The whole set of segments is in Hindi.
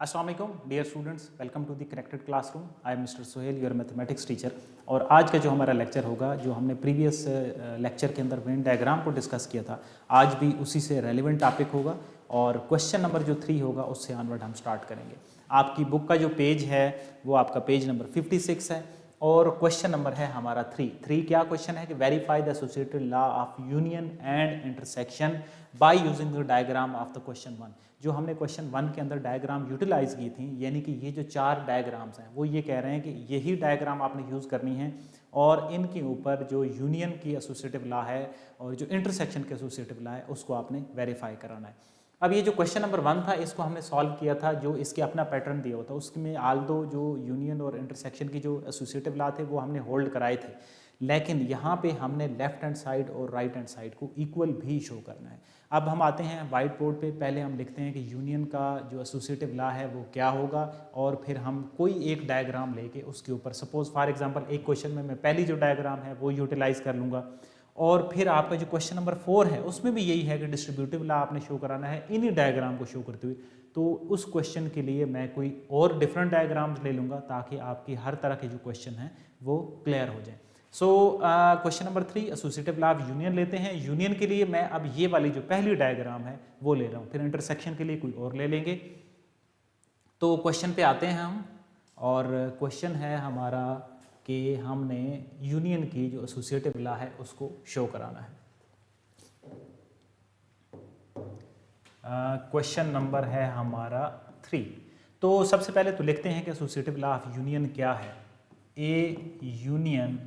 अस्सलाम वालेकुम dear students, welcome to the connected classroom. I am mister Sohail, your mathematics teacher. और आज का जो हमारा लेक्चर होगा, जो हमने प्रीवियस लेक्चर के अंदर वेन डायग्राम को डिस्कस किया था, आज भी उसी से रेलिवेंट टॉपिक होगा और क्वेश्चन नंबर जो 3 होगा उससे ऑनवर्ड हम स्टार्ट करेंगे। आपकी बुक का जो पेज है वो आपका पेज नंबर 56 है और क्वेश्चन नंबर है हमारा 3 क्या क्वेश्चन है कि verify the associated law of union and intersection by using the diagram of the question 1। जो हमने क्वेश्चन 1 के अंदर डायग्राम यूटिलाइज की थी, यानी कि ये जो 4 डायग्राम्स हैं वो ये कह रहे हैं कि यही डायग्राम आपने यूज़ करनी है और इनके ऊपर जो यूनियन की एसोसिएटिव लॉ है और जो इंटरसेक्शन की एसोसिएटिव लॉ है उसको आपने वेरीफाई कराना है। अब ये जो क्वेश्चन नंबर 1 था इसको हमने सॉल्व किया था, जो इसके अपना पैटर्न दिया हुआ था उसमें आल्दो जो यूनियन और इंटरसेक्शन की जो एसोसिएटिव लॉ थे वो हमने होल्ड कराए थे, लेकिन यहाँ पे हमने लेफ्ट हैंड साइड और राइट हैंड साइड को इक्वल भी शो करना है। अब हम आते हैं वाइट बोर्ड पे, पहले हम लिखते हैं कि यूनियन का जो एसोसिएटिव लॉ है वो क्या होगा और फिर हम कोई एक डायग्राम लेके उसके ऊपर, सपोज फॉर एग्जांपल एक क्वेश्चन में मैं पहली जो डायग्राम है वो यूटिलाइज कर लूँगा और फिर आपका जो क्वेश्चन नंबर 4 है उसमें भी यही है कि डिस्ट्रीब्यूटिव लॉ आपने शो कराना है इन्हीं डायग्राम को शो करते हुए। तो उस क्वेश्चन के लिए मैं कोई और डिफरेंट डायग्राम्स ले लूँगा ताकि आपकी हर तरह के जो क्वेश्चन हैं वो क्लियर हो जाए। So question number 3 associative law of union लेते हैं। यूनियन के लिए मैं अब ये वाली जो पहली डायग्राम है वो ले रहा हूँ, फिर इंटरसेक्शन के लिए कोई और ले लेंगे। तो क्वेश्चन पे आते हैं हम और क्वेश्चन है हमारा कि हमने यूनियन की जो एसोसिएटिव लॉ है उसको शो कराना है। क्वेश्चन नंबर है हमारा 3। तो सबसे पहले तो लिखते हैं कि एसोसिएटिव लॉ ऑफ यूनियन क्या है। A union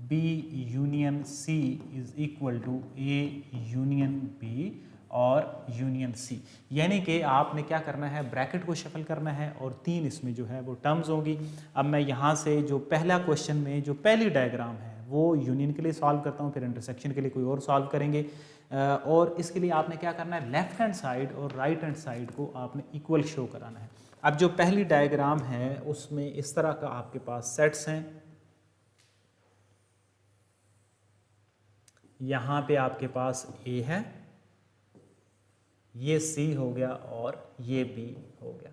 B union C is equal to A union B और यूनियन सी, यानी कि आपने क्या करना है, ब्रैकेट को शफल करना है और 3 इसमें जो है वो टर्म्स होगी। अब मैं यहाँ से जो पहला क्वेश्चन में जो पहली डायग्राम है वो यूनियन के लिए सॉल्व करता हूँ, फिर इंटरसेक्शन के लिए कोई और सॉल्व करेंगे और इसके लिए आपने क्या करना है, लेफ्ट हैंड साइड और राइट हैंड साइड को आपने इक्वल शो कराना है। अब जो पहली डायग्राम है उसमें इस तरह का आपके पास सेट्स हैं, यहाँ पे आपके पास ए है, ये सी हो गया और ये बी हो गया।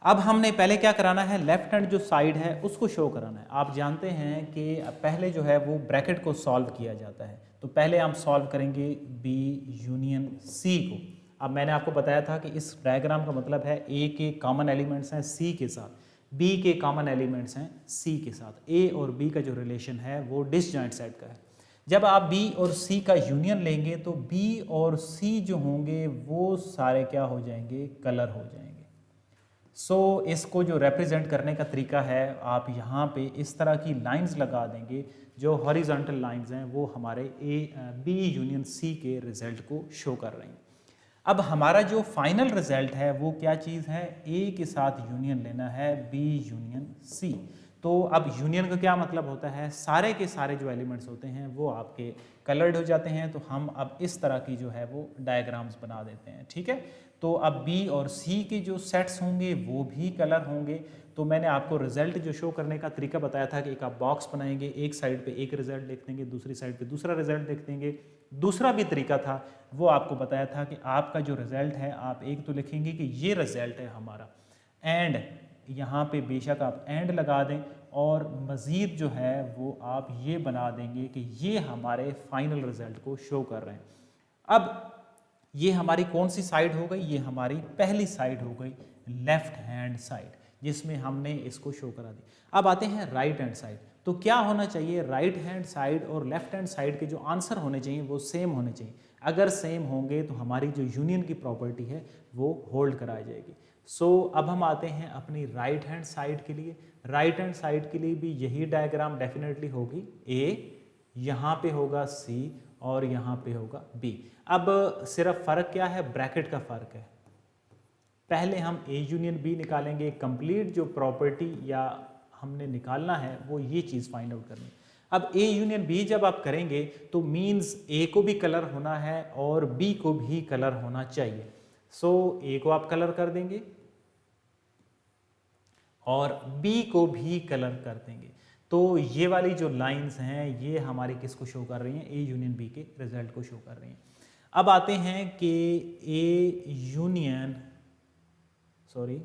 अब हमने पहले क्या कराना है, लेफ्ट हैंड जो साइड है उसको शो कराना है। आप जानते हैं कि पहले जो है वो ब्रैकेट को सॉल्व किया जाता है, तो पहले हम सॉल्व करेंगे बी यूनियन सी को। अब मैंने आपको बताया था कि इस डायग्राम का मतलब है ए के कॉमन एलिमेंट्स हैं सी के साथ, बी के कॉमन एलिमेंट्स हैं सी के साथ। ए और बी का जो रिलेशन है वो डिसजॉइंट सेट का है। जब आप बी और सी का यूनियन लेंगे तो बी और सी जो होंगे वो सारे क्या हो जाएंगे, कलर हो जाएंगे। सो इसको जो रिप्रेजेंट करने का तरीका है, आप यहाँ पे इस तरह की लाइंस लगा देंगे, जो हॉरिजॉन्टल लाइंस हैं वो हमारे बी यूनियन सी के रिजल्ट को शो कर रही हैं। अब हमारा जो फाइनल रिजल्ट है वो क्या चीज़ है, ए के साथ यूनियन लेना है बी यूनियन सी। तो अब यूनियन का क्या मतलब होता है, सारे के सारे जो एलिमेंट्स होते हैं वो आपके कलर्ड हो जाते हैं। तो हम अब इस तरह की जो है वो डायग्राम्स बना देते हैं, ठीक है। तो अब बी और सी के जो सेट्स होंगे वो भी कलर होंगे। तो मैंने आपको रिजल्ट जो शो करने का तरीका बताया था कि एक आप बॉक्स बनाएंगे, एक साइड पे एक रिजल्ट लिख देंगे, दूसरी साइड पे दूसरा रिजल्ट लिख देंगे। दूसरा भी तरीका था वो आपको बताया था कि आपका जो रिजल्ट है आप एक तो लिखेंगे कि ये रिजल्ट है हमारा, एंड यहाँ पे बेशक आप एंड लगा दें और मज़ीद जो है वो आप ये बना देंगे कि ये हमारे फाइनल रिजल्ट को शो कर रहे हैं। अब ये हमारी कौन सी साइड हो गई, ये हमारी पहली साइड हो गई, लेफ्ट हैंड साइड, जिसमें हमने इसको शो करा दी। अब आते हैं राइट हैंड साइड। तो क्या होना चाहिए, राइट हैंड साइड और लेफ्ट हैंड साइड के जो आंसर होने चाहिए वो सेम होने चाहिए। अगर सेम होंगे तो हमारी जो यूनियन की प्रॉपर्टी है वो होल्ड कराई जाएगी। सो अब हम आते हैं अपनी राइट हैंड साइड के लिए। राइट हैंड साइड के लिए भी यही डायग्राम डेफिनेटली होगी, ए यहाँ पे होगा सी और यहाँ पे होगा बी। अब सिर्फ फ़र्क क्या है, ब्रैकेट का फ़र्क है। पहले हम ए यूनियन बी निकालेंगे, कंप्लीट जो प्रॉपर्टी या हमने निकालना है वो ये चीज़ फाइंड आउट करनी। अब ए यूनियन बी जब आप करेंगे तो मीन्स ए को भी कलर होना है और बी को भी कलर होना चाहिए। सो ए को आप कलर कर देंगे और बी को भी कलर कर देंगे। तो ये वाली जो लाइंस हैं ये हमारी किसको शो कर रही हैं, ए यूनियन बी के रिजल्ट को शो कर रही हैं। अब आते हैं कि A union sorry,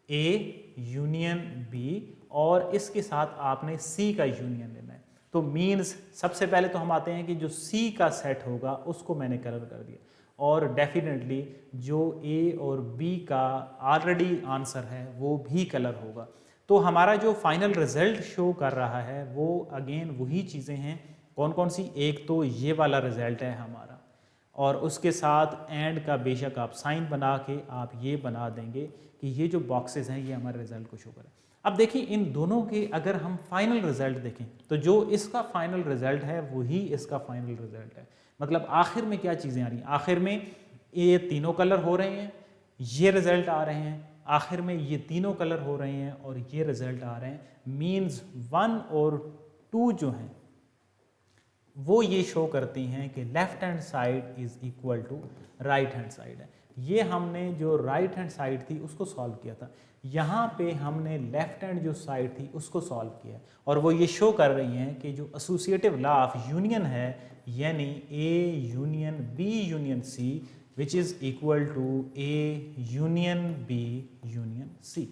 A union B और इसके साथ आपने सी का यूनियन लेना है। तो मीन्स सबसे पहले तो हम आते हैं कि जो सी का सेट होगा उसको मैंने कलर कर दिया, और डेफिनेटली जो ए और बी का ऑलरेडी आंसर है वो भी कलर होगा। तो हमारा जो फाइनल रिजल्ट शो कर रहा है वो अगेन वही चीज़ें हैं। कौन कौन सी? एक तो ये वाला रिजल्ट है हमारा, और उसके साथ एंड का बेशक आप साइन बना के आप ये बना देंगे कि ये जो बॉक्सेस हैं ये हमारे रिजल्ट को शो करें। अब देखिए इन दोनों के अगर हम फाइनल रिजल्ट देखें तो जो इसका फाइनल रिजल्ट है वही इसका फाइनल रिजल्ट है। मतलब आखिर में क्या चीज़ें आ रही हैं? आखिर में ये तीनों कलर हो रहे हैं, ये रिजल्ट आ रहे हैं, आखिर में ये तीनों कलर हो रहे हैं और ये रिजल्ट आ रहे हैं। मीन्स 1 और 2 जो हैं वो ये शो करती हैं कि left hand side is equal to right hand side है। ये हमने जो राइट हैंड साइड थी उसको सॉल्व किया था, यहाँ पे हमने लेफ्ट हैंड जो साइड थी उसको सॉल्व किया, और वो ये शो कर रही हैं कि जो एसोसिएटिव लॉ ऑफ यूनियन है, यानी A union B union C which is equal to A union B union C.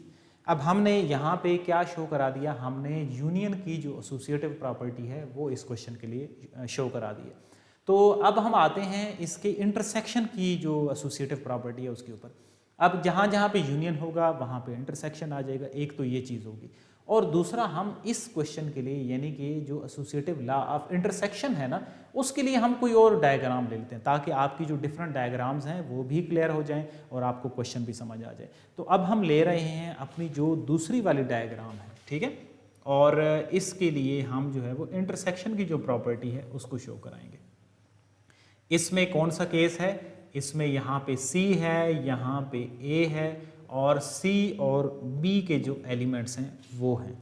अब हमने यहाँ पे क्या शो करा दिया? हमने यूनियन की जो एसोसिएटिव प्रॉपर्टी है वो इस क्वेश्चन के लिए शो करा दी है। तो अब हम आते हैं इसके इंटरसेक्शन की जो एसोसिएटिव प्रॉपर्टी है उसके ऊपर। अब जहाँ जहाँ पे यूनियन होगा वहाँ पे इंटरसेक्शन आ जाएगा। एक तो ये चीज़ होगी, और दूसरा हम इस क्वेश्चन के लिए यानी कि जो एसोसिएटिव लॉ ऑफ इंटरसेक्शन है ना, उसके लिए हम कोई और डायग्राम ले लेते हैं ताकि आपकी जो डिफरेंट डायग्राम्स हैं वो भी क्लियर हो जाएं और आपको क्वेश्चन भी समझ आ जाए। तो अब हम ले रहे हैं अपनी जो दूसरी वाली डायग्राम है, ठीक है, और इसके लिए हम जो है वो इंटरसेक्शन की जो प्रॉपर्टी है उसको शो कराएंगे। इसमें कौन सा केस है? इसमें यहाँ पे C है, यहाँ पे A है, और C और B के जो एलिमेंट्स हैं वो हैं।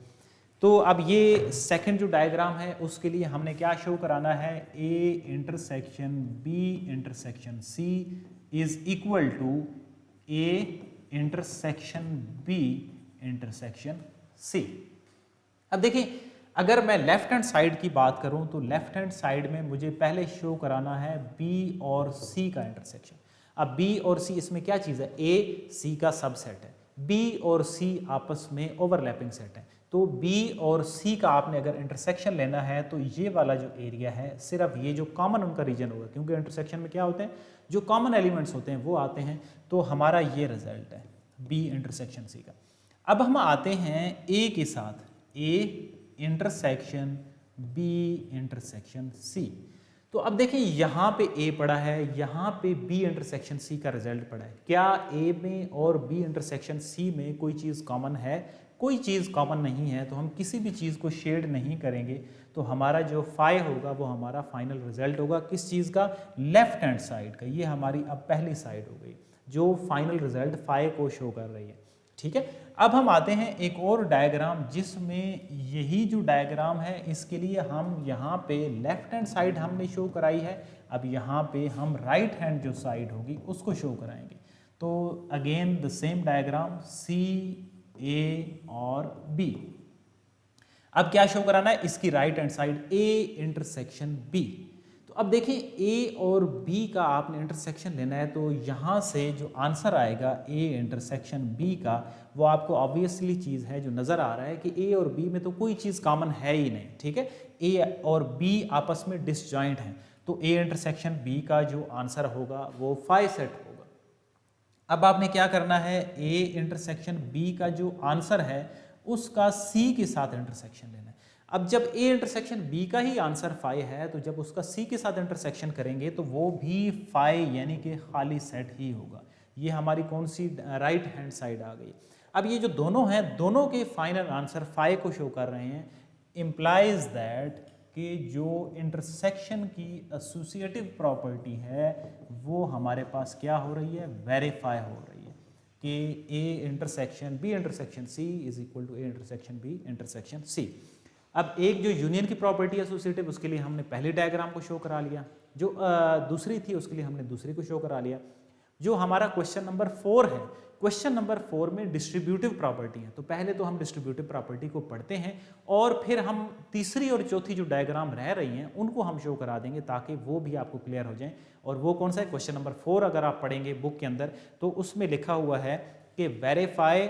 तो अब ये सेकंड जो डायग्राम है उसके लिए हमने क्या शो कराना है? A intersection B intersection C is equal to A intersection B intersection C। अब देखिए अगर मैं लेफ्ट हैंड साइड की बात करूं तो लेफ्ट हैंड साइड में मुझे पहले शो कराना है B और C का इंटरसेक्शन। अब B और C इसमें क्या चीज़ है? A C का सबसेट है, B और C आपस में ओवरलैपिंग सेट है। तो B और C का आपने अगर इंटरसेक्शन लेना है तो ये वाला जो एरिया है सिर्फ ये जो कॉमन उनका रीजन होगा, क्योंकि इंटरसेक्शन में क्या होते हैं? जो कॉमन एलिमेंट्स होते हैं वो आते हैं। तो हमारा ये रिजल्ट है B इंटरसेक्शन C का। अब हम आते हैं A के साथ, A intersection B intersection C। तो अब देखिए यहाँ पे A पड़ा है, यहाँ पे B इंटरसेक्शन C का रिजल्ट पड़ा है। क्या A में और B इंटरसेक्शन C में कोई चीज़ कॉमन है? कोई चीज़ कॉमन नहीं है, तो हम किसी भी चीज़ को शेड नहीं करेंगे। तो हमारा जो फाई होगा वो हमारा फाइनल रिजल्ट होगा किस चीज़ का? लेफ्ट हैंड साइड का। ये हमारी अब पहली साइड हो गई जो फाइनल रिजल्ट फाई को शो कर रही है, ठीक है। अब हम आते हैं एक और डायग्राम जिसमें यही जो डायग्राम है इसके लिए हम यहाँ पे लेफ्ट हैंड साइड हमने शो कराई है। अब यहाँ पे हम राइट हैंड जो साइड होगी उसको शो कराएंगे। तो again the same diagram C A और B। अब क्या शो कराना है? इसकी right hand side A intersection B। तो अब देखिए A और B का आपने इंटरसेक्शन लेना है, तो यहाँ से जो आंसर आएगा A इंटरसेक्शन B का, वो आपको ऑब्वियसली चीज़ है जो नज़र आ रहा है कि A और B में तो कोई चीज़ कॉमन है ही नहीं, ठीक है। A और B आपस में डिसजॉइंट हैं, तो A इंटरसेक्शन B का जो आंसर होगा वो फाई सेट होगा। अब आपने क्या करना है? A इंटरसेक्शन B का जो आंसर है उसका C के साथ इंटरसेक्शन लेना है। अब जब A इंटरसेक्शन B का ही आंसर फाई है तो जब उसका C के साथ इंटरसेक्शन करेंगे तो वो भी फाई यानी कि खाली सेट ही होगा। ये हमारी कौन सी राइट हैंड साइड आ गई। अब ये जो दोनों हैं दोनों के फाइनल आंसर फाई को शो कर रहे हैं। इम्प्लाइज दैट कि जो इंटरसेक्शन की एसोसिएटिव प्रॉपर्टी है वो हमारे पास क्या हो रही है? वेरीफाई हो रही है कि A intersection B intersection C is equal to A intersection B intersection C। अब एक जो यूनियन की प्रॉपर्टी है एसोसिएटिव उसके लिए हमने पहले डायग्राम को शो करा लिया, जो दूसरी थी उसके लिए हमने दूसरी को शो करा लिया। जो हमारा क्वेश्चन नंबर 4 है, क्वेश्चन नंबर 4 में डिस्ट्रीब्यूटिव प्रॉपर्टी है, तो पहले तो हम डिस्ट्रीब्यूटिव प्रॉपर्टी को पढ़ते हैं और फिर हम तीसरी और चौथी जो डायग्राम रह रही हैं उनको हम शो करा देंगे ताकि वो भी आपको क्लियर हो जाए। और वो कौन सा है, क्वेश्चन नंबर 4 अगर आप पढ़ेंगे बुक के अंदर तो उसमें लिखा हुआ है कि verify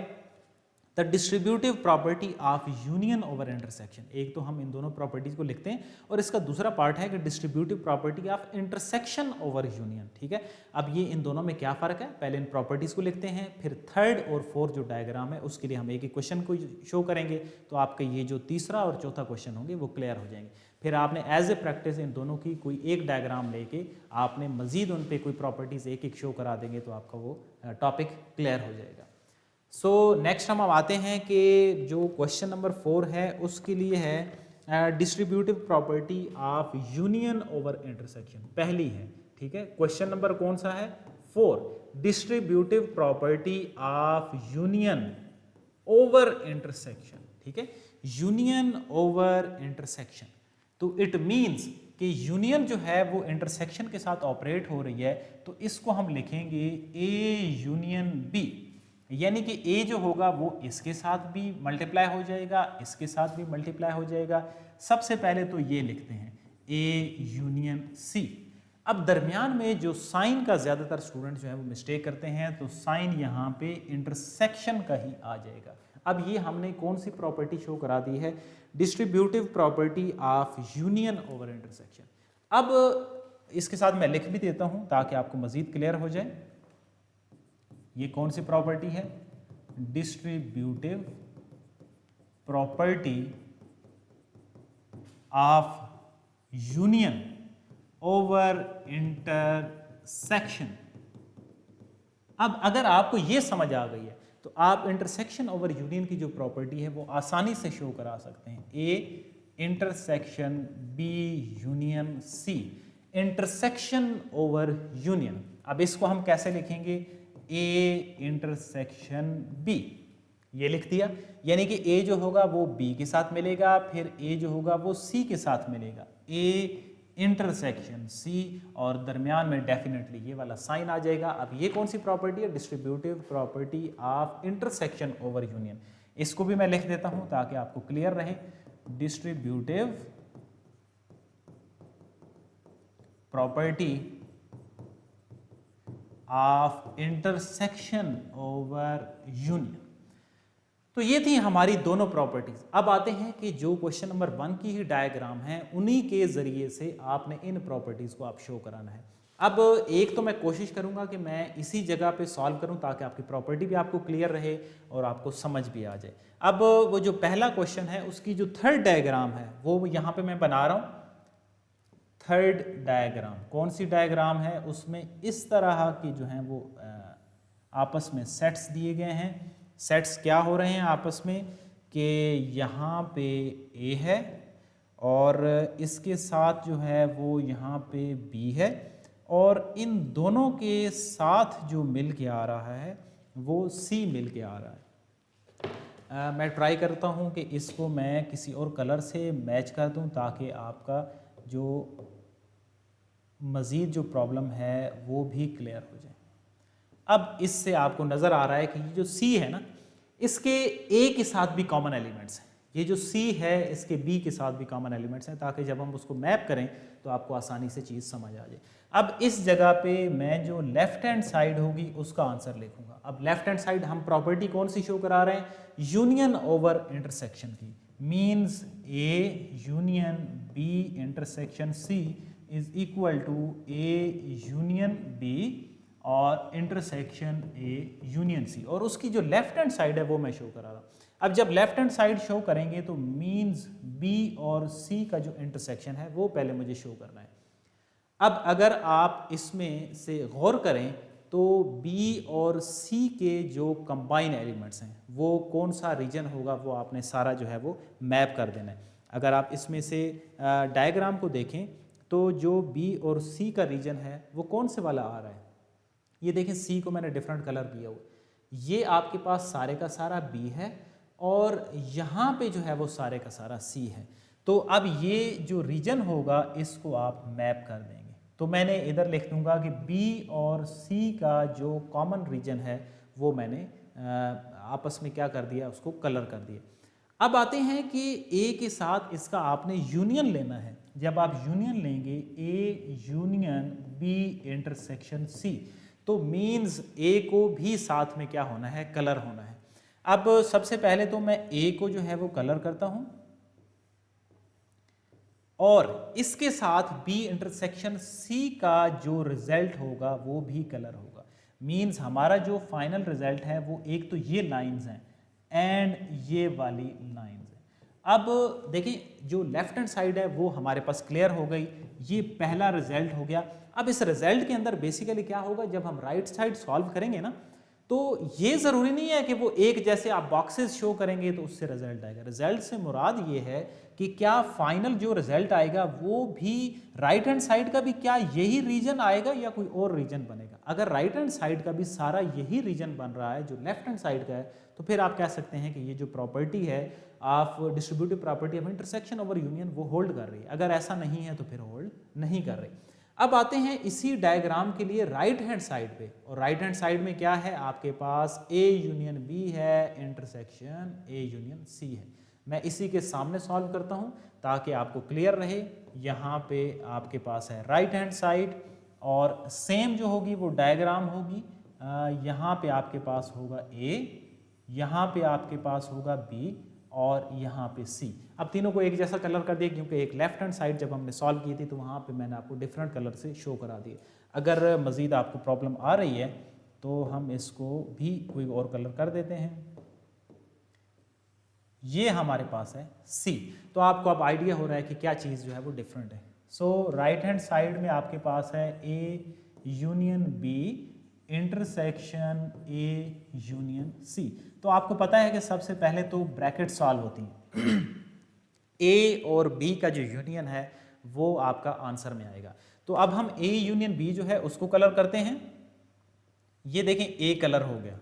the distributive property of union over intersection. एक तो हम इन दोनों प्रॉपर्टीज को लिखते हैं और इसका दूसरा पार्ट है कि distributive property of intersection over union. ठीक है, अब ये इन दोनों में क्या फ़र्क है, पहले इन प्रॉपर्टीज़ को लिखते हैं, फिर थर्ड और फोर्थ जो डायग्राम है उसके लिए हम एक एक क्वेश्चन को शो करेंगे, तो आपके ये जो तीसरा और चौथा क्वेश्चन होंगे वो क्लियर हो जाएंगे। फिर आपने एज ए प्रैक्टिस इन दोनों की कोई एक डायग्राम लेके आपने मजीद उन पर कोई प्रॉपर्टीज़ एक एक शो करा देंगे तो आपका वो टॉपिक क्लियर हो जाएगा। सो नेक्स्ट हम आते हैं कि जो क्वेश्चन नंबर 4 है उसके लिए है distributive property of union over intersection, पहली है। ठीक है, क्वेश्चन नंबर कौन सा है, 4, distributive property of union over intersection. ठीक है, यूनियन ओवर इंटरसेक्शन, तो इट मीन्स कि यूनियन जो है वो इंटरसेक्शन के साथ ऑपरेट हो रही है, तो इसको हम लिखेंगे ए यूनियन बी, यानी कि ए जो होगा वो इसके साथ भी मल्टीप्लाई हो जाएगा, इसके साथ भी मल्टीप्लाई हो जाएगा। सबसे पहले तो ये लिखते हैं ए यूनियन सी। अब दरमियान में जो साइन का ज़्यादातर स्टूडेंट जो है वो मिस्टेक करते हैं, तो साइन यहाँ पे इंटरसेक्शन का ही आ जाएगा। अब ये हमने कौन सी प्रॉपर्टी शो करा दी है, distributive property of union over intersection. अब इसके साथ मैं लिख भी देता हूँ ताकि आपको मज़ीद क्लियर हो जाए। ये कौन सी प्रॉपर्टी है, distributive property of union over intersection. अब अगर आपको ये समझ आ गई है तो आप इंटरसेक्शन ओवर यूनियन की जो प्रॉपर्टी है वो आसानी से शो करा सकते हैं। A intersection B union C, intersection over union. अब इसको हम कैसे लिखेंगे, ए इंटरसेक्शन बी, ये लिख दिया, यानी कि ए जो होगा वो बी के साथ मिलेगा, फिर ए जो होगा वो सी के साथ मिलेगा, ए इंटरसेक्शन सी, और दरमियान में डेफिनेटली ये वाला साइन आ जाएगा। अब ये कौन सी प्रॉपर्टी है, distributive property of intersection over union. इसको भी मैं लिख देता हूं ताकि आपको क्लियर रहे, distributive property of intersection over union. तो ये थी हमारी दोनों प्रॉपर्टीज। अब आते हैं कि जो क्वेश्चन नंबर 1 की ही डायग्राम है उन्हीं के जरिए से आपने इन प्रॉपर्टीज को आप शो कराना है। अब एक तो मैं कोशिश करूंगा कि मैं इसी जगह पे सॉल्व करूं ताकि आपकी प्रॉपर्टी भी आपको क्लियर रहे और आपको समझ भी आ जाए। अब वो जो पहला क्वेश्चन है उसकी जो थर्ड डायग्राम है वो यहाँ पे मैं बना रहा हूँ। थर्ड डायग्राम कौन सी डायग्राम है, उसमें इस तरह की जो हैं वो आपस में सेट्स दिए गए हैं। सेट्स क्या हो रहे हैं आपस में कि यहाँ पे ए है और इसके साथ जो है वो यहाँ पे बी है, और इन दोनों के साथ जो मिल के आ रहा है वो सी मिल के आ रहा है। मैं ट्राई करता हूँ कि इसको मैं किसी और कलर से मैच कर दूँ ताकि आपका जो मज़ीद जो प्रॉब्लम है वो भी क्लियर हो जाए। अब इससे आपको नज़र आ रहा है कि ये जो सी है ना, इसके ए के साथ भी कॉमन एलिमेंट्स हैं। ये जो सी है इसके बी के साथ भी कॉमन एलिमेंट्स हैं, ताकि जब हम उसको मैप करें तो आपको आसानी से चीज़ समझ आ जाए। अब इस जगह पे मैं जो लेफ्ट हैंड साइड होगी उसका आंसर लिखूंगा। अब लेफ्ट हैंड साइड हम प्रॉपर्टी कौन सी शो करा रहे हैं, यूनियन ओवर इंटरसेक्शन की। Means A union B intersection C is equal to A union B और इंटरसेक्शन ए यूनियन सी, और उसकी जो लेफ्ट हैंड साइड है वो मैं शो करा रहा हूँ। अब जब लेफ्ट हैंड साइड शो करेंगे तो मीन्स बी और सी का जो इंटरसेक्शन है वो पहले मुझे शो करना है। अब अगर आप इसमें से गौर करें तो बी और सी के जो कंबाइन एलिमेंट्स हैं वो कौन सा रीजन होगा वो आपने सारा जो है वो मैप कर देना है। अगर आप इसमें से डायग्राम को देखें तो जो बी और सी का रीजन है वो कौन से वाला आ रहा है, ये देखें सी को मैंने डिफरेंट कलर किया हुआ, ये आपके पास सारे का सारा बी है और यहाँ पे जो है वो सारे का सारा सी है। तो अब ये जो रीजन होगा इसको आप मैप कर देंगे। तो मैंने इधर लिख दूंगा कि बी और सी का जो कॉमन रीजन है वो मैंने आपस में क्या कर दिया, उसको कलर कर दिया। अब आते हैं कि ए के साथ इसका आपने यूनियन लेना है। जब आप यूनियन लेंगे A union B intersection C, तो मीन्स ए को भी साथ में क्या होना है, कलर होना है। अब सबसे पहले तो मैं ए को जो है वो कलर करता हूं और इसके साथ बी इंटरसेक्शन सी का जो रिजल्ट होगा वो भी कलर होगा। मीन्स हमारा जो फाइनल रिजल्ट है वो एक तो ये लाइंस हैं एंड ये वाली लाइंस हैं। अब देखिए जो लेफ्ट हैंड साइड है वो हमारे पास क्लियर हो गई, ये पहला रिजल्ट हो गया। अब इस रिजल्ट के अंदर बेसिकली क्या होगा, जब हम राइट साइड सॉल्व करेंगे ना, तो ये ज़रूरी नहीं है कि वो एक जैसे आप बॉक्सेस शो करेंगे तो उससे रिजल्ट आएगा। रिजल्ट से मुराद ये है कि क्या फाइनल जो रिजल्ट आएगा वो भी राइट हैंड साइड का भी क्या यही रीजन आएगा या कोई और रीजन बनेगा। अगर राइट हैंड साइड का भी सारा यही रीजन बन रहा है जो लेफ्ट हैंड साइड का है, तो फिर आप कह सकते हैं कि ये जो प्रॉपर्टी है of distributive property of intersection over union वो होल्ड कर रही है। अगर ऐसा नहीं है तो फिर होल्ड नहीं कर रही। अब आते हैं इसी डायग्राम के लिए राइट हैंड साइड पे, और राइट हैंड साइड में क्या है, आपके पास ए यूनियन बी है, इंटरसेक्शन ए यूनियन सी है। मैं इसी के सामने सॉल्व करता हूं ताकि आपको क्लियर रहे। यहाँ पे आपके पास है राइट हैंड साइड और सेम जो होगी वो डायग्राम होगी। यहाँ पे आपके पास होगा ए, यहाँ पे आपके पास होगा बी और यहाँ पे सी। अब तीनों को एक जैसा कलर कर दिया क्योंकि एक लेफ्ट हैंड साइड जब हमने सॉल्व की थी तो वहाँ पे मैंने आपको डिफरेंट कलर से शो करा दिए। अगर मज़ीद आपको प्रॉब्लम आ रही है तो हम इसको भी कोई और कलर कर देते हैं। ये हमारे पास है सी, तो आपको अब आइडिया हो रहा है कि क्या चीज़ जो है वो डिफरेंट है। सो राइट हैंड साइड में आपके पास है A union B intersection A union C. तो आपको पता है कि सबसे पहले तो ब्रैकेट सॉल्व होती हैं। ए और बी का जो यूनियन है वो आपका आंसर में आएगा। तो अब हम ए यूनियन बी जो है उसको कलर करते हैं। ये देखें ए कलर हो गया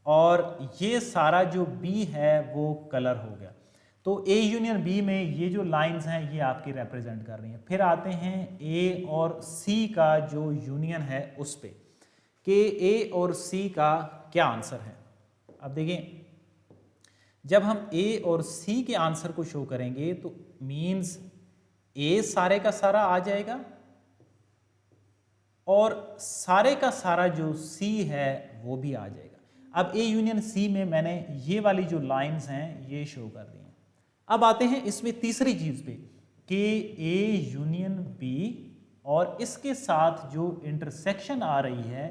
और ये सारा जो बी है वो कलर हो गया। तो ए यूनियन बी में ये जो लाइंस हैं ये आपकी रिप्रेजेंट कर रही हैं। फिर आते हैं ए और सी का जो यूनियन है उस पे कि ए और सी का क्या आंसर है। अब देखिए जब हम ए और सी के आंसर को शो करेंगे तो मींस ए सारे का सारा आ जाएगा और सारे का सारा जो सी है वो भी आ जाएगा। अब ए यूनियन सी में मैंने ये वाली जो लाइंस हैं ये शो कर दी हैं। अब आते हैं इसमें तीसरी चीज़ पे कि ए यूनियन बी और इसके साथ जो इंटरसेक्शन आ रही है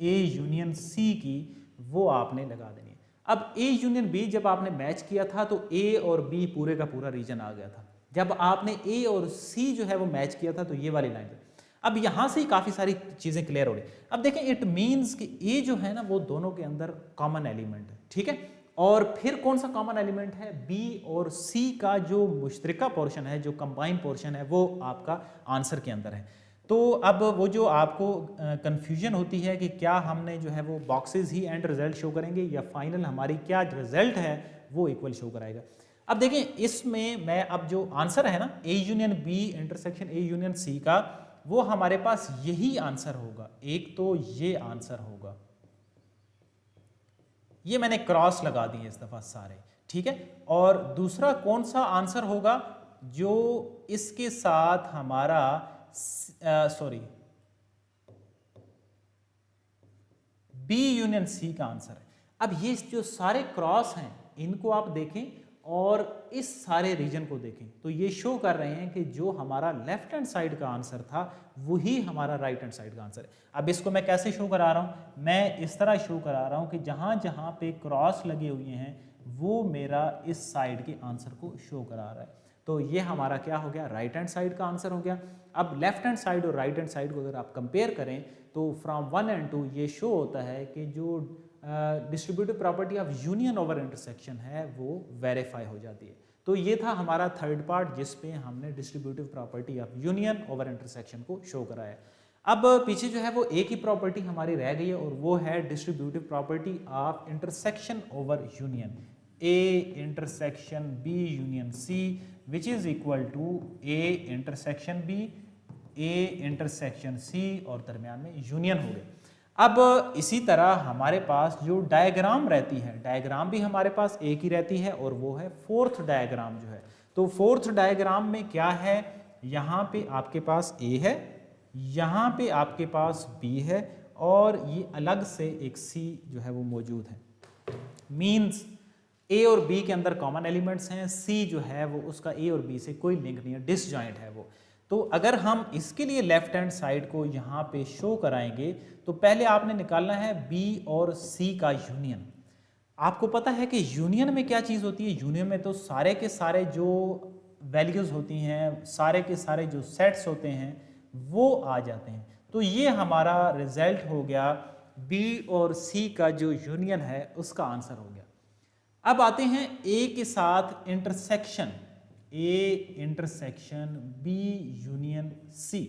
ए यूनियन सी की वो आपने लगा देनी है। अब ए यूनियन बी जब आपने मैच किया था तो ए और बी पूरे का पूरा रीजन आ गया था। जब आपने ए और सी जो है वो मैच किया था तो ये वाली लाइन। अब यहाँ से ही काफ़ी सारी चीज़ें क्लियर हो रही। अब देखें इट मीन्स कि ए जो है ना वो दोनों के अंदर कॉमन एलिमेंट है, ठीक है। और फिर कौन सा कॉमन एलिमेंट है, बी और सी का जो मुश्तरका पोर्शन है, जो कंबाइन पोर्शन है वो आपका आंसर के अंदर है। तो अब वो जो आपको कंफ्यूजन होती है कि क्या हमने जो है वो boxes he and result show करेंगे या फाइनल हमारी क्या रिजल्ट है वो इक्वल शो कराएगा। अब देखें इसमें मैं अब जो आंसर है ना A union B intersection A union C का, वो हमारे पास यही आंसर होगा। एक तो ये आंसर होगा, ये मैंने क्रॉस लगा दिए इस दफा सारे, ठीक है। और दूसरा कौन सा आंसर होगा, जो इसके साथ हमारा बी यूनियन सी का आंसर है। अब ये जो सारे क्रॉस हैं इनको आप देखें और इस सारे रीजन को देखें तो ये शो कर रहे हैं कि जो हमारा लेफ्ट हैंड साइड का आंसर था वही हमारा राइट हैंड साइड का आंसर है। अब इसको मैं कैसे शो करा रहा हूं, मैं इस तरह शो करा रहा हूं कि जहां जहां पे क्रॉस लगे हुए हैं वो मेरा इस साइड के आंसर को शो करा रहा है। तो ये हमारा क्या हो गया, राइट हैंड साइड का आंसर हो गया। अब लेफ्ट हैंड साइड और राइट हैंड साइड को अगर आप कंपेयर करें तो फ्रॉम 1 and 2 ये शो होता है कि जो distributive property of union over intersection है वो वेरीफाई हो जाती है। तो ये था हमारा थर्ड पार्ट जिस पे हमने distributive property of union over intersection को शो कराया। अब पीछे जो है वो एक ही प्रॉपर्टी हमारी रह गई है और वो है distributive property of intersection over union A intersection B union C which is equal to A intersection B A intersection C और दरमियान में यूनियन हो गया। अब इसी तरह हमारे पास जो डायग्राम रहती है, डायग्राम भी हमारे पास एक ही रहती है और वो है फोर्थ डायग्राम जो है। तो फोर्थ डायग्राम में क्या है, यहाँ पे आपके पास ए है, यहाँ पे आपके पास बी है और ये अलग से एक सी जो है वो मौजूद है। मीन्स ए और बी के अंदर कॉमन एलिमेंट्स हैं, सी जो है वो उसका ए और बी से कोई लिंक नहीं है, डिसजॉइंट है वो। तो अगर हम इसके लिए लेफ्ट हैंड साइड को यहाँ पे शो कराएंगे तो पहले आपने निकालना है बी और सी का यूनियन। आपको पता है कि यूनियन में क्या चीज़ होती है, यूनियन में तो सारे के सारे जो वैल्यूज़ होती हैं, सारे के सारे जो सेट्स होते हैं वो आ जाते हैं। तो ये हमारा रिजल्ट हो गया, बी और सी का जो यूनियन है उसका आंसर हो गया। अब आते हैं ए के साथ intersection, A intersection B union C.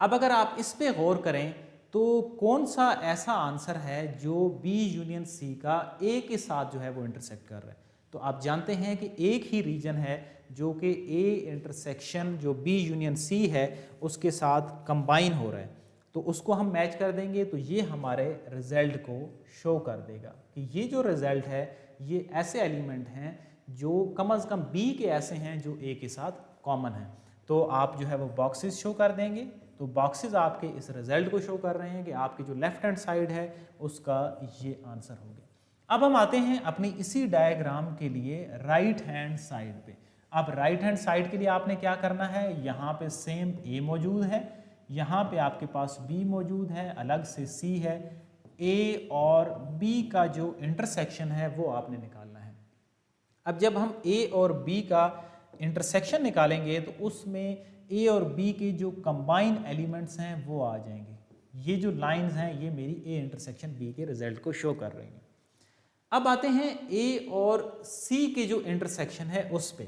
अब अगर आप इस पे गौर करें तो कौन सा ऐसा आंसर है जो बी यूनियन सी का ए के साथ जो है वो इंटरसेक्ट कर रहा है। तो आप जानते हैं कि एक ही रीजन है जो कि ए इंटरसेक्शन जो बी यूनियन सी है उसके साथ कंबाइन हो रहा है, तो उसको हम मैच कर देंगे तो ये हमारे रिजल्ट को शो कर देगा कि ये जो रिजल्ट है ये ऐसे एलिमेंट हैं जो कम से कम बी के ऐसे हैं जो ए के साथ कॉमन हैं। तो आप जो है वो बॉक्सेस शो कर देंगे, तो बॉक्सेस आपके इस रिजल्ट को शो कर रहे हैं कि आपकी जो लेफ्ट हैंड साइड है उसका ये आंसर हो गया। अब हम आते हैं अपनी इसी डायग्राम के लिए राइट हैंड साइड पे। अब राइट हैंड साइड के लिए आपने क्या करना है, यहाँ पे सेम ए मौजूद है, यहाँ पे आपके पास बी मौजूद है, अलग से सी है। ए और बी का जो इंटरसेक्शन है वो आपने निकालना है। अब जब हम ए और बी का इंटरसेक्शन निकालेंगे तो उसमें ए और बी के जो कंबाइन एलिमेंट्स हैं वो आ जाएंगे। ये जो लाइंस हैं ये मेरी ए इंटरसेक्शन बी के रिजल्ट को शो कर रही हैं। अब आते हैं ए और सी के जो इंटरसेक्शन है उस पे,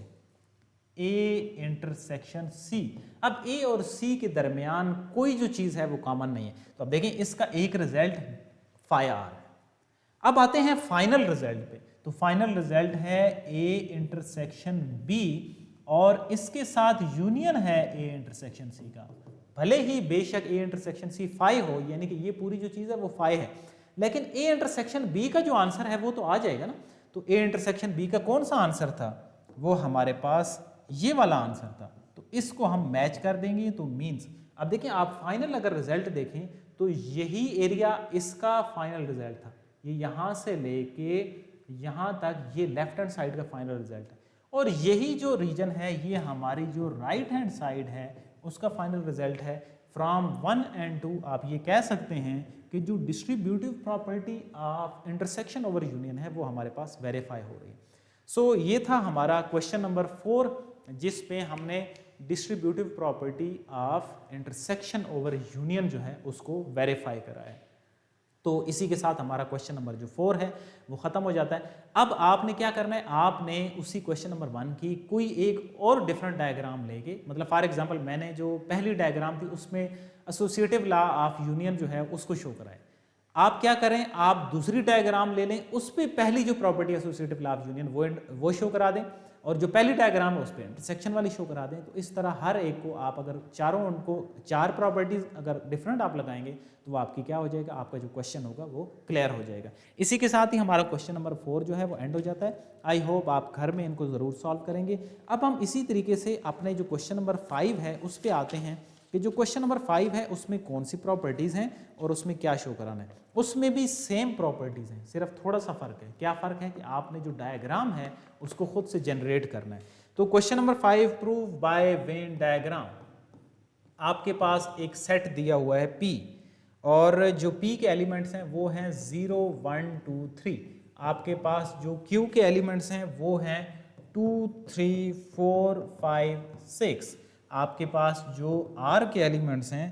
ए इंटरसेक्शन सी। अब ए और सी के दरमियान कोई जो चीज़ है वो कॉमन नहीं है, तो अब देखें इसका एक रिजल्ट फाई आर है। अब आते हैं फाइनल रिजल्ट पे, तो फाइनल रिजल्ट है ए इंटरसेक्शन बी और इसके साथ यूनियन है ए इंटरसेक्शन सी का। भले ही बेशक ए इंटरसेक्शन सी फाई हो, यानी कि ये पूरी जो चीज़ है वो फाई है, लेकिन ए इंटरसेक्शन बी का जो आंसर है वो तो आ जाएगा ना। तो ए इंटरसेक्शन बी का कौन सा आंसर था, वो हमारे पास ये वाला आंसर था, तो इसको हम मैच कर देंगे। तो मीन्स अब देखिए आप फाइनल अगर रिजल्ट देखें तो यही एरिया इसका फाइनल रिजल्ट था, ये यहाँ से लेके यहाँ तक ये लेफ्ट हैंड साइड का फाइनल रिजल्ट है, और यही जो रीजन है ये हमारी जो राइट हैंड साइड है उसका फाइनल रिजल्ट है। फ्रॉम 1 and 2 आप ये कह सकते हैं कि जो distributive property of intersection over union है वो हमारे पास वेरीफाई हो रही है। सो ये था हमारा क्वेश्चन नंबर 4 जिस पे हमने distributive property of intersection over union जो है उसको वेरीफाई करा है। तो इसी के साथ हमारा क्वेश्चन नंबर जो 4 है वो ख़त्म हो जाता है। अब आपने क्या करना है, आपने उसी क्वेश्चन नंबर 1 की कोई एक और डिफरेंट डायग्राम लेके, मतलब फॉर एग्जांपल मैंने जो पहली डायग्राम थी उसमें एसोसिएटिव लॉ ऑफ यूनियन जो है उसको शो कराए। आप क्या करें, आप दूसरी डायग्राम ले लें, उस पर पहली जो property associative law of union वो शो करा दें, और जो पहली डायग्राम है उस पर इंटरसेक्शन वाली शो करा दें। तो इस तरह हर एक को आप अगर चारों उनको 4 प्रॉपर्टीज अगर डिफरेंट आप लगाएंगे तो वो आपकी क्या हो जाएगा, आपका जो क्वेश्चन होगा वो क्लियर हो जाएगा। इसी के साथ ही हमारा क्वेश्चन नंबर 4 जो है वो एंड हो जाता है। आई होप आप घर में इनको ज़रूर सॉल्व करेंगे। अब हम इसी तरीके से अपने जो क्वेश्चन नंबर 5 है उस पर आते हैं कि जो क्वेश्चन नंबर 5 है उसमें कौन सी प्रॉपर्टीज़ हैं और उसमें क्या शो कराना है। उसमें भी सेम प्रॉपर्टीज़ हैं, सिर्फ थोड़ा सा फ़र्क है। क्या फ़र्क है कि आपने जो डायग्राम है उसको खुद से जनरेट करना है। तो question number 5 prove by Venn diagram. आपके पास एक सेट दिया हुआ है P, और जो P के एलिमेंट्स हैं वो हैं 0 1 2 3। आपके पास जो Q के एलिमेंट्स हैं वो हैं 2 3 4 5 6। आपके पास जो R के एलिमेंट्स हैं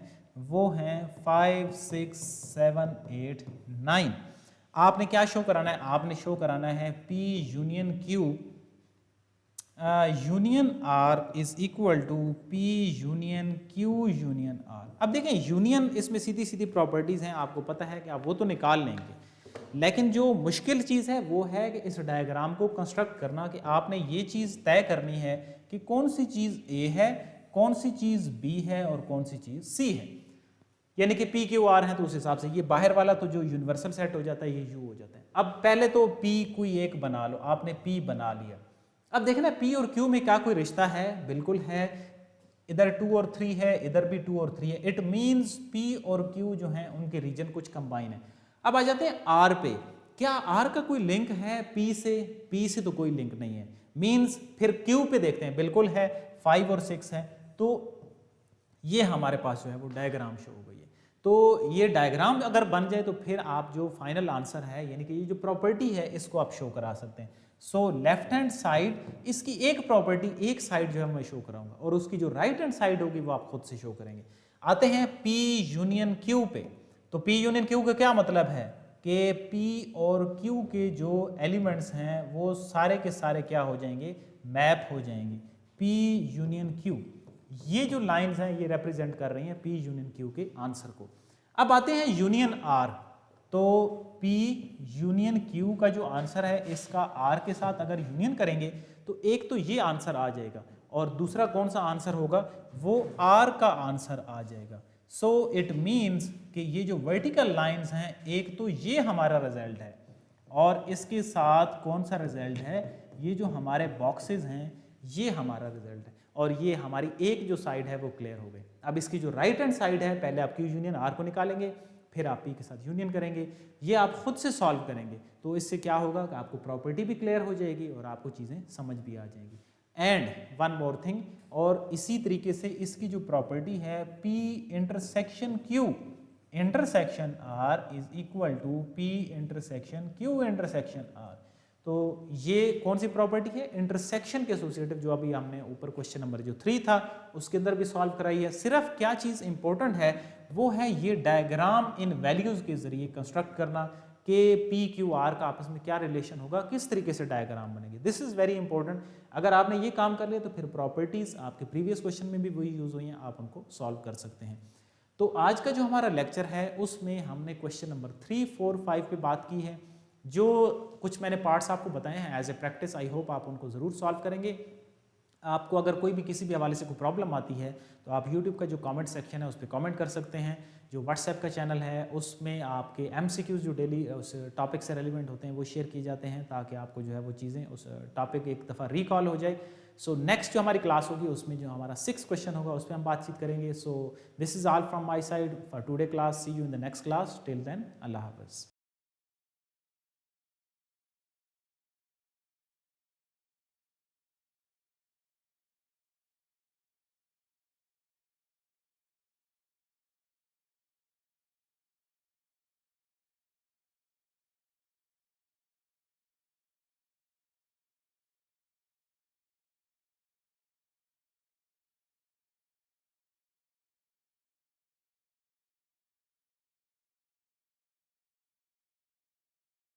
वो हैं 5 6 7 8 9। आपने क्या शो कराना है, आपने शो कराना है P union Q union R is equal to P union Q union R। अब देखें यूनियन इसमें सीधी सीधी प्रॉपर्टीज़ हैं, आपको पता है कि आप वो तो निकाल लेंगे, लेकिन जो मुश्किल चीज़ है वो है कि इस डायग्राम को कंस्ट्रक्ट करना, कि आपने ये चीज़ तय करनी है कि कौन सी चीज़ A है, कौन सी चीज बी है और कौन सी चीज सी है, यानी कि पी क्यू आर है तो उस हिसाब से ये बाहर वाला तो जो यूनिवर्सल सेट हो जाता है ये यू हो जाता है। अब पहले तो पी कोई एक बना लो, आपने पी बना लिया। अब देखना पी और क्यू में क्या कोई रिश्ता है, बिल्कुल है, इधर 2 और 3 है, इधर भी 2 और 3 है, इट मींस पी और क्यू जो है उनके रीजन कुछ कंबाइन है। अब आ जाते हैं आर पे, क्या आर का कोई लिंक है पी से? पी से तो कोई लिंक नहीं है, मींस फिर क्यू पे देखते हैं, बिल्कुल है, 5 और 6 है। तो ये हमारे पास जो है वो डायग्राम शो हो गई है। तो ये डायग्राम अगर बन जाए तो फिर आप जो फाइनल आंसर है यानी कि ये जो प्रॉपर्टी है इसको आप शो करा सकते हैं। सो लेफ्ट हैंड साइड इसकी एक प्रॉपर्टी, एक साइड जो है मैं शो कराऊंगा और उसकी जो राइट हैंड साइड होगी वो आप खुद से शो करेंगे। आते हैं P यूनियन Q पे। तो P यूनियन Q का क्या मतलब है कि P और Q के जो एलिमेंट्स हैं वो सारे के सारे क्या हो जाएंगे, मैप हो जाएंगे। P यूनियन Q, ये जो लाइंस हैं ये रिप्रेजेंट कर रही हैं P यूनियन Q के आंसर को। अब आते हैं यूनियन R। तो P यूनियन Q का जो आंसर है इसका R के साथ अगर यूनियन करेंगे तो एक तो ये आंसर आ जाएगा और दूसरा कौन सा आंसर होगा, वो R का आंसर आ जाएगा। सो इट मीन्स कि ये जो वर्टिकल लाइंस हैं एक तो ये हमारा रिजल्ट है और इसके साथ कौन सा रिजल्ट है, ये जो हमारे बॉक्सेस हैं ये हमारा रिजल्ट है और ये हमारी एक जो साइड है वो क्लियर हो गई। अब इसकी जो राइट हैंड साइड है, पहले आप Q यूनियन R को निकालेंगे, फिर आप P के साथ यूनियन करेंगे, ये आप खुद से सॉल्व करेंगे। तो इससे क्या होगा कि आपको प्रॉपर्टी भी क्लियर हो जाएगी और आपको चीज़ें समझ भी आ जाएंगी। एंड वन मोर थिंग, और इसी तरीके से इसकी जो प्रॉपर्टी है P intersection Q intersection R is equal to P intersection Q intersection R। तो ये कौन सी प्रॉपर्टी है, इंटरसेक्शन के एसोसिएटिव, जो अभी हमने ऊपर क्वेश्चन नंबर जो 3 था उसके अंदर भी सॉल्व कराई है। सिर्फ क्या चीज़ इंपॉर्टेंट है वो है ये डायग्राम इन वैल्यूज़ के जरिए कंस्ट्रक्ट करना कि P Q R का आपस में क्या रिलेशन होगा, किस तरीके से डायग्राम बनेंगे। This is very important. अगर आपने ये काम कर लिया तो फिर प्रॉपर्टीज़ आपके प्रीवियस क्वेश्चन में भी वही यूज़ हुई हैं, आप उनको सॉल्व कर सकते हैं। तो आज का जो हमारा लेक्चर है उसमें हमने क्वेश्चन नंबर 3, 4, 5 पे बात की है। जो कुछ मैंने पार्ट्स आपको बताए हैं as a practice, I hope आप उनको ज़रूर सॉल्व करेंगे। आपको अगर कोई भी किसी भी हवाले से कोई प्रॉब्लम आती है तो आप YouTube का जो कमेंट सेक्शन है उस पर कमेंट कर सकते हैं। जो WhatsApp का चैनल है उसमें आपके MCQs जो डेली उस टॉपिक से रेलिवेंट होते हैं वो शेयर किए जाते हैं ताकि आपको जो है वो चीज़ें उस टॉपिक एक दफ़ा रिकॉल हो जाए। सो नेक्स्ट जो हमारी क्लास होगी उसमें जो हमारा 6 क्वेश्चन होगा उस पर हम बातचीत करेंगे। So this is all from my side for today class. See you in the next class. Till then अल्लाह हाफ़िज़।